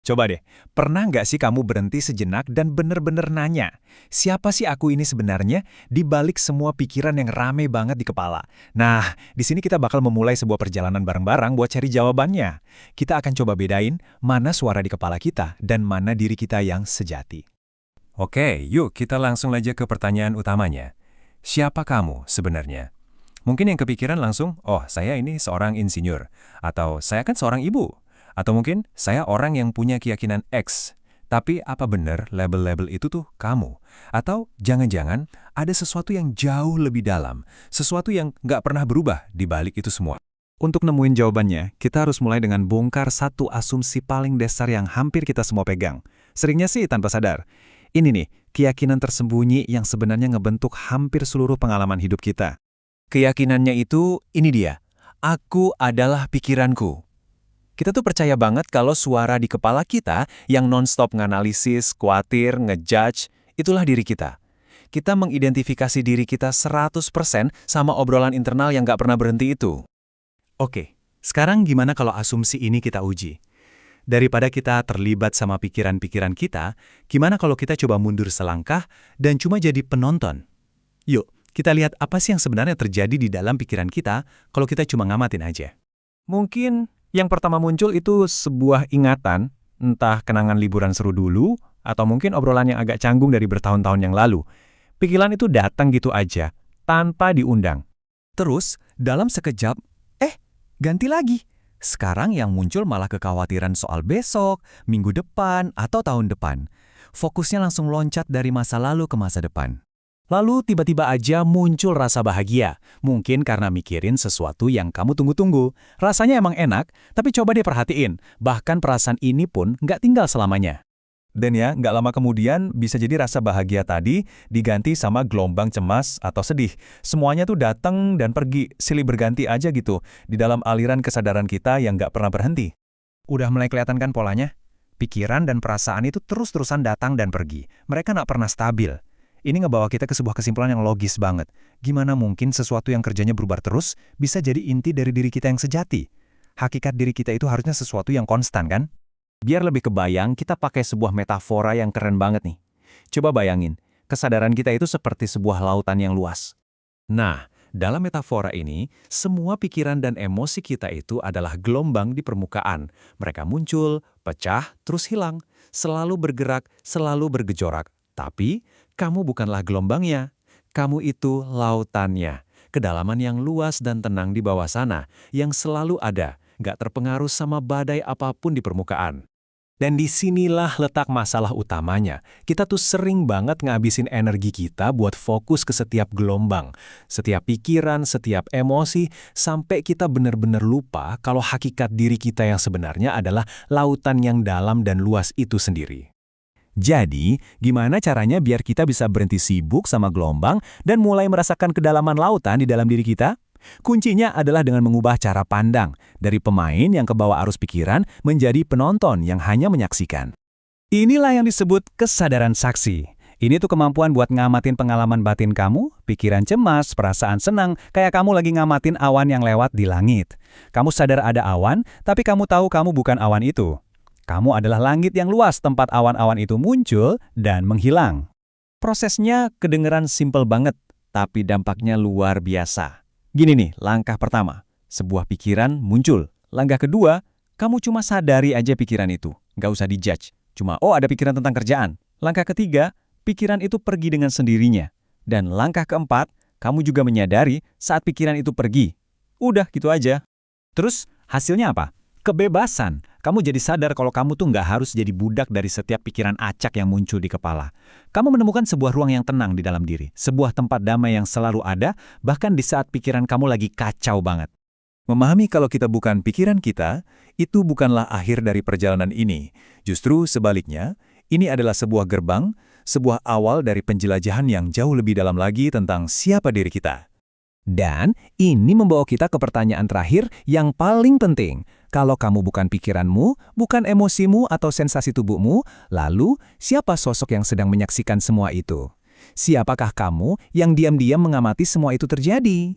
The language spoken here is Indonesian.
Coba deh, pernah nggak sih kamu berhenti sejenak dan bener-bener nanya, siapa sih aku ini sebenarnya di balik semua pikiran yang rame banget di kepala? Nah, di sini kita bakal memulai sebuah perjalanan bareng-bareng buat cari jawabannya. Kita akan coba bedain mana suara di kepala kita dan mana diri kita yang sejati. Oke, yuk kita langsung aja ke pertanyaan utamanya. Siapa kamu sebenarnya? Mungkin yang kepikiran langsung, oh saya ini seorang insinyur, atau saya kan seorang ibu, atau mungkin saya orang yang punya keyakinan X. Tapi apa benar label-label itu tuh kamu? Atau jangan-jangan ada sesuatu yang jauh lebih dalam, sesuatu yang nggak pernah berubah di balik itu semua? Untuk nemuin jawabannya, kita harus mulai dengan bongkar satu asumsi paling dasar yang hampir kita semua pegang. Seringnya sih tanpa sadar. Ini nih, keyakinan tersembunyi yang sebenarnya ngebentuk hampir seluruh pengalaman hidup kita. Keyakinannya itu, ini dia. Aku adalah pikiranku. Kita tuh percaya banget kalau suara di kepala kita yang non-stop nganalisis, khawatir, ngejudge, itulah diri kita. Kita mengidentifikasi diri kita 100% sama obrolan internal yang gak pernah berhenti itu. Oke, sekarang gimana kalau asumsi ini kita uji? Daripada kita terlibat sama pikiran-pikiran kita, gimana kalau kita coba mundur selangkah dan cuma jadi penonton? Yuk, kita lihat apa sih yang sebenarnya terjadi di dalam pikiran kita kalau kita cuma ngamatin aja. Mungkin yang pertama muncul itu sebuah ingatan, entah kenangan liburan seru dulu, atau mungkin obrolan yang agak canggung dari bertahun-tahun yang lalu. Pikiran itu datang gitu aja, tanpa diundang. Terus, dalam sekejap, ganti lagi. Sekarang yang muncul malah kekhawatiran soal besok, minggu depan, atau tahun depan. Fokusnya langsung loncat dari masa lalu ke masa depan. Lalu tiba-tiba aja muncul rasa bahagia. Mungkin karena mikirin sesuatu yang kamu tunggu-tunggu. Rasanya emang enak, tapi coba deh perhatiin. Bahkan perasaan ini pun nggak tinggal selamanya. Dan ya, nggak lama kemudian bisa jadi rasa bahagia tadi diganti sama gelombang cemas atau sedih. Semuanya tuh datang dan pergi, silih berganti aja gitu, di dalam aliran kesadaran kita yang nggak pernah berhenti. Udah mulai kelihatan kan polanya? Pikiran dan perasaan itu terus-terusan datang dan pergi. Mereka nggak pernah stabil. Ini ngebawa kita ke sebuah kesimpulan yang logis banget. Gimana mungkin sesuatu yang kerjanya berubah terus bisa jadi inti dari diri kita yang sejati? Hakikat diri kita itu harusnya sesuatu yang konstan kan? Biar lebih kebayang, kita pakai sebuah metafora yang keren banget nih. Coba bayangin, kesadaran kita itu seperti sebuah lautan yang luas. Nah, dalam metafora ini, semua pikiran dan emosi kita itu adalah gelombang di permukaan. Mereka muncul, pecah, terus hilang. Selalu bergerak, selalu bergejolak. Tapi, kamu bukanlah gelombangnya. Kamu itu lautannya. Kedalaman yang luas dan tenang di bawah sana, yang selalu ada, nggak terpengaruh sama badai apapun di permukaan. Dan disinilah letak masalah utamanya. Kita tuh sering banget ngabisin energi kita buat fokus ke setiap gelombang, setiap pikiran, setiap emosi, sampai kita benar-benar lupa kalau hakikat diri kita yang sebenarnya adalah lautan yang dalam dan luas itu sendiri. Jadi, gimana caranya biar kita bisa berhenti sibuk sama gelombang dan mulai merasakan kedalaman lautan di dalam diri kita? Kuncinya adalah dengan mengubah cara pandang, dari pemain yang kebawa arus pikiran menjadi penonton yang hanya menyaksikan. Inilah yang disebut kesadaran saksi. Ini tuh kemampuan buat ngamatin pengalaman batin kamu, pikiran cemas, perasaan senang, kayak kamu lagi ngamatin awan yang lewat di langit. Kamu sadar ada awan, tapi kamu tahu kamu bukan awan itu. Kamu adalah langit yang luas tempat awan-awan itu muncul dan menghilang. Prosesnya kedengeran simpel banget, tapi dampaknya luar biasa. Gini nih, langkah pertama, sebuah pikiran muncul. Langkah kedua, kamu cuma sadari aja pikiran itu. Nggak usah dijudge. Cuma, ada pikiran tentang kerjaan. Langkah ketiga, pikiran itu pergi dengan sendirinya. Dan langkah keempat, kamu juga menyadari saat pikiran itu pergi. Udah, gitu aja. Terus, hasilnya apa? Kebebasan. Kamu jadi sadar kalau kamu tuh nggak harus jadi budak dari setiap pikiran acak yang muncul di kepala. Kamu menemukan sebuah ruang yang tenang di dalam diri, sebuah tempat damai yang selalu ada, bahkan di saat pikiran kamu lagi kacau banget. Memahami kalau kita bukan pikiran kita, itu bukanlah akhir dari perjalanan ini. Justru sebaliknya, ini adalah sebuah gerbang, sebuah awal dari penjelajahan yang jauh lebih dalam lagi tentang siapa diri kita. Dan ini membawa kita ke pertanyaan terakhir yang paling penting. Kalau kamu bukan pikiranmu, bukan emosimu atau sensasi tubuhmu, lalu siapa sosok yang sedang menyaksikan semua itu? Siapakah kamu yang diam-diam mengamati semua itu terjadi?